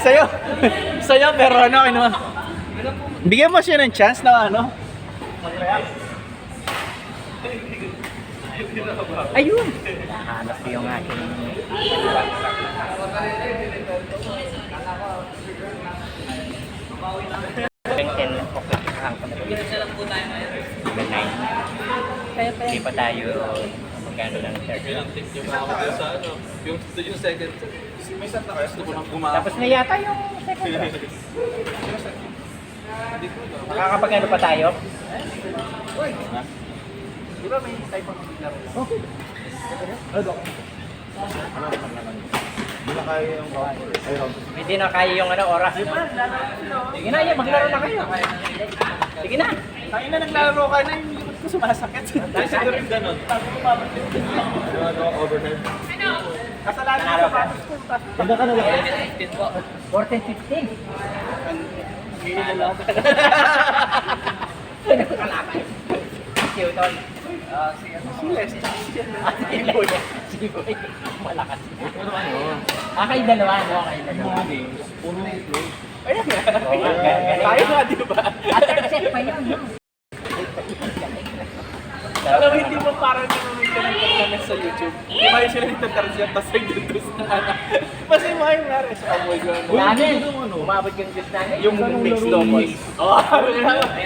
Sa'yo. Sa'yo, pero ano, bigyan mo siya ng chance na ano. Ayun! Nahanap ko yung aking... Bengkel pocket ang kaya pa hindi pa tayo magkano lang Yung second. May set na kayo. Gusto ko nang gumamit. tapos na yata yung second round. Makakapag-ano pa tayo? Di ba may type of laro? Okay. Hindi na kaya yung Hindi na kaya yung ano, oras. Sige na, yan, maglaro na kayo. Sige na. Tayo na naglalaro ka na, yung likod ko sumasakit. Dahil siguro yung ganun. Tapos kumabot yung overnight. kasalanan Nanalo ko ka? sa Ganda ka na lang. 14-15. Hindi na lang. Si Utol. Si Les. Si Boy. Si Boy. Malakas. Kayo dalawa, no? Kayo dalawa. Puno yung flow. Ayan nga. galing. Tayo nga, di ba? At set pa yun, no? Alam mo, hindi mo parang nanonood ka ng comment sa YouTube. Di ba yung sila nagtatarz yan, tapos nagdudos na ano. Kasi mo yung nari sa amoy ko. Namin, umabot yung Diyos namin. Yung mixed doubles. Oo.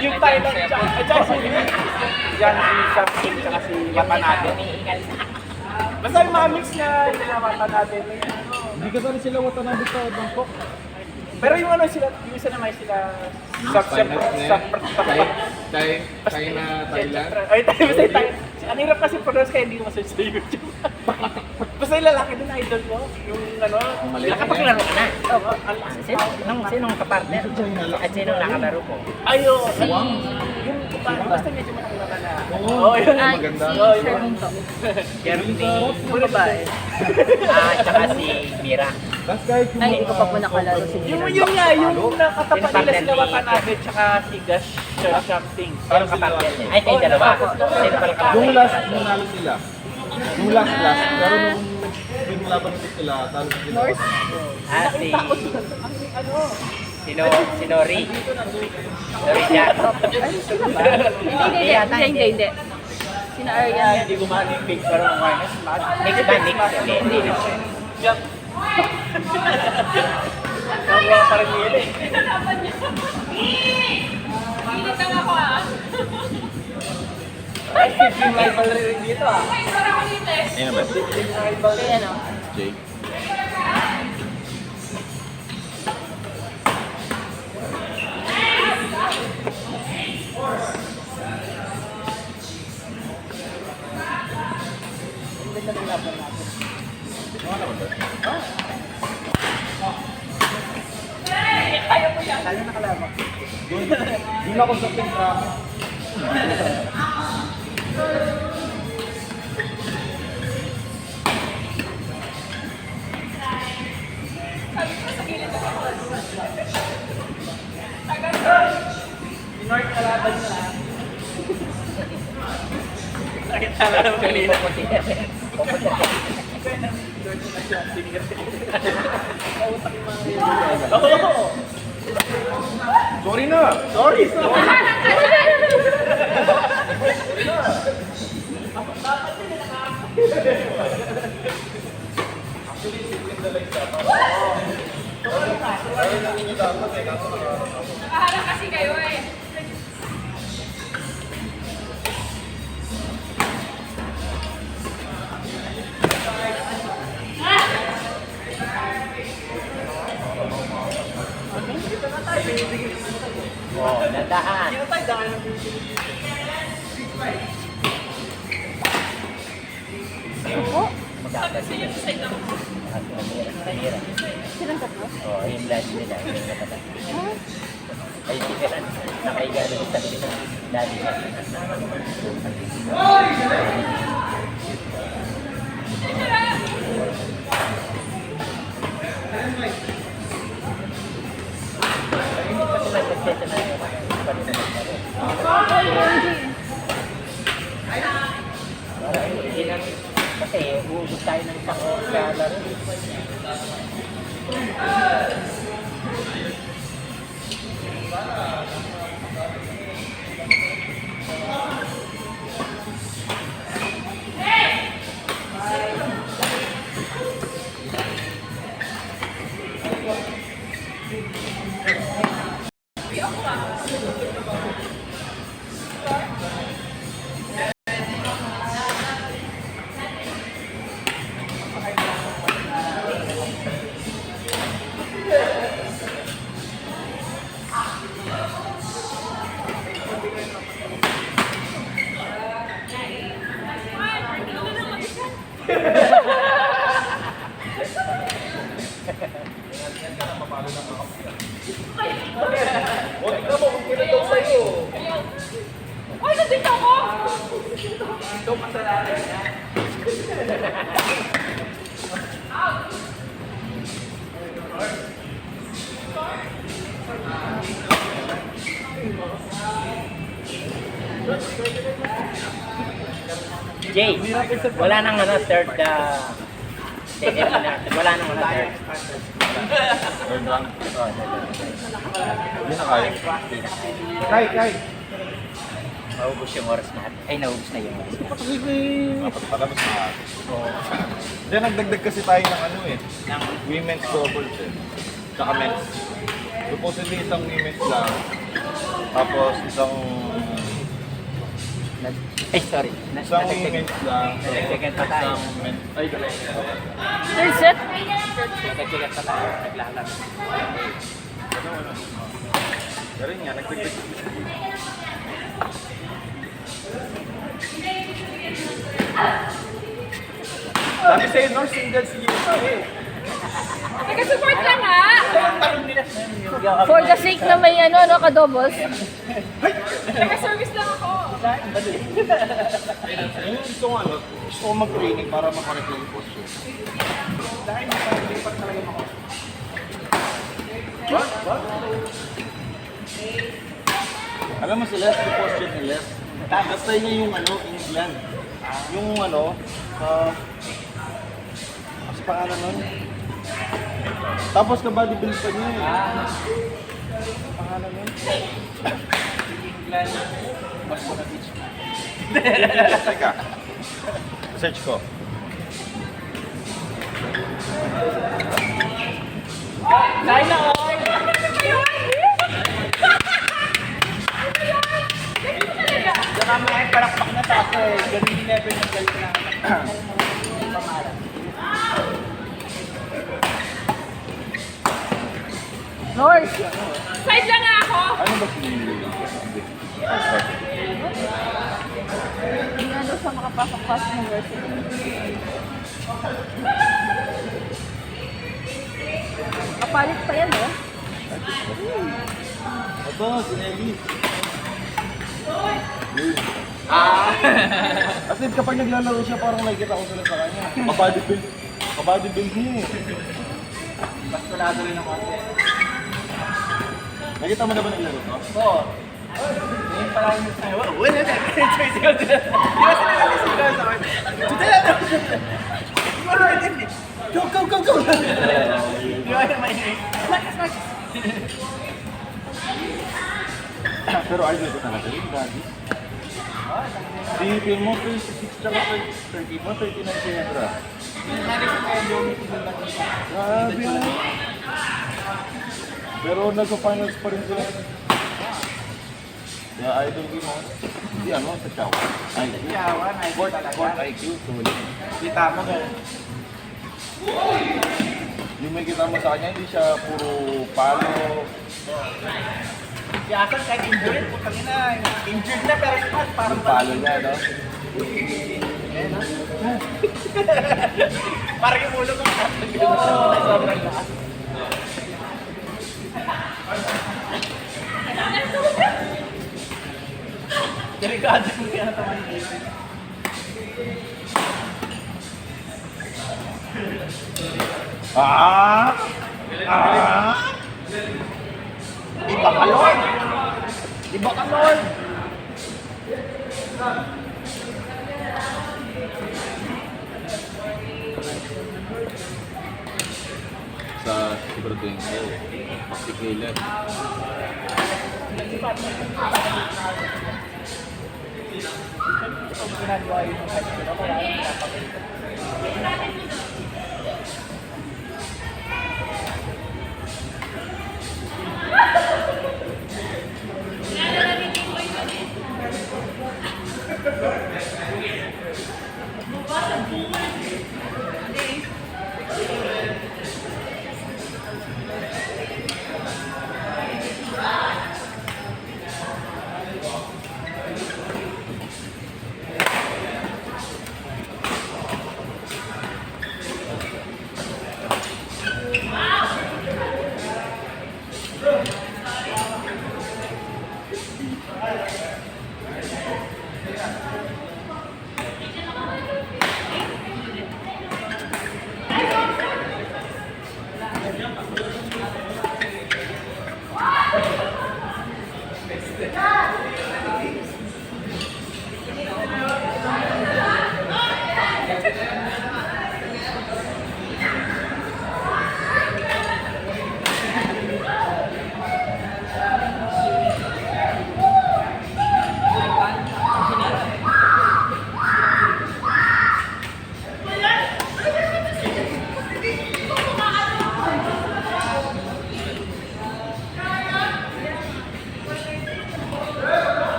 Yung Thailand, at saka si Jan, si Shang-Tsung, tsaka si Watanabe. Basta yung mga mix na nila Watanabe. Hindi ka rin sila Watanabe sa Bangkok. Pero yung ano sila, yung isa naman sila China, Thailand. Ay, tayo basta tayo. Ang hirap kasi pronounce kaya hindi ko masearch sa YouTube. Basta yung lalaki dun, idol ko. Yung ano, Nakapaglaro ka na. Oo, ang lakas. Sinong kapartner? At sinong nakalaro ko? Ayo, yung basta medyo malaki ka na. Oo, yun. maganda. Oo, yun. Jeremy. Puro babae. Tsaka si Mira. Tapos kahit yung... Ay, hindi ko pa po nakalaro si Yung nga, yung nakatapat nila sila Watanabe tsaka si Gash something. Sinong kapartner niya? Ay, kayo dalawa. Sino pala kapartner? Yung last, nanalo sila. Yung last. Pero nung laban nito sila, talo sila. Si... Ano? Si Nori. Nori Jan. Hindi. Sina Arian. Hindi gumana yung big pero ang wireless match. Mix ba? Mix? Hindi. Yup. Nakuha pa rin nila eh. Ay, yung rivalry rin dito ah. Ayun ba? Yung rivalry. Ano? Jake. Tayo nakalaban. Doon ako sa pintra. North kalaban na. Nakita na lang kanina. Oo. Sorry na! Sorry. Nakaharap kasi kayo eh. Oh, nandahan. Dito tayo dahil Magkakaroon sila. Mira. Silang tatlo? Oh, yung dad nila. Yung kapatid. Ay, sige na. Nakaiga doon sa tabi ng daddy niya. Hindi pa sila nag-session na yun. Hindi pa nila naglaro. Kasi uubos tayo ng isang oras sa laro. O, tignan mo kung kailan daw sa'yo. Ay, nandito ako! Jay, wala nang ano, third, second na. Wala nang ano, third. Third round. Oh, Hindi na kaya. Kay. maubos yung oras natin. Ay, naubos na yung oras natin. Kasi dapat patapos na ako. Then nagdagdag kasi tayo ng ano eh. Nang, Women's doubles eh. Tsaka men's. Supposedly isang women's lang. Tapos isang ay, sorry. isang women's lang. Second pa tayo. Isang men's. Ay, dalawa. Third set? Nagsigat pa tayo. Naglalaro. Pero yun nga, nagdagdag. Sabi sa'yo, no, single si Yusa eh. Taga-support lang ha! For the sake na may ano, no, kadobos. Taga-service lang ako. Yung gusto ko ano, gusto ko mag-training para makorek yung posture. Dahil masalipat talaga ako. Alam mo si Les, yung posture ni Les. Basta niya yung ano, England. Yung ano, sa pangalan nun. Tapos ka-bodybuild pa niya eh. Pangalan nun. Teka. Search ko. Dahil na oy! Saka mga palakpak na taas eh. Ganun yung level ng galit na pamalan. North! Side lang nga ako! Ano ba si... Hindi nga daw siya makapasok pa sa university. Kapalit pa yan, oh. Ito, si Nelly. Kasi kapag naglalaro siya, parang nakikita ko sila sa kanya. Kabodybuild niya eh. Baskulado rin ako. Nakita mo na ba naglaro to? Oo. Ngayon pala yung sa'yo. Wala na. Sigaw sila. Di ba sila nalisigaw sa akin? Dito na daw. Di ba naman din eh. Go! Di ba naman yun? Smack! Pero idol ko talaga yun, daddy. Si film mo, 36 tsaka 30 mo, 39 si Hedra. Narisip ko yung Yomi Tigil na dito. Grabe ah. Pero nasa-finals pa rin sila. Kaya idol ko mo. Hindi ano, sa Chow. Ay, Yawan, ay Sport talaga. IQ, solid. Kita mo ganun. Yung may kita mo sa kanya, hindi siya puro palo. Si Asan kahit injured, putang ina. Injured na pero smart. Parang Yung palo niya, no? parang yung ulo ko. Sobrang lakas. Delikado yung kinataman dito. Ah! Ah! Iba ka, Lord! Iba ka, Lord! Sa siguraduhin ko, paksikilan. Kung ginagawa yun ng high school, wala yung napapagod.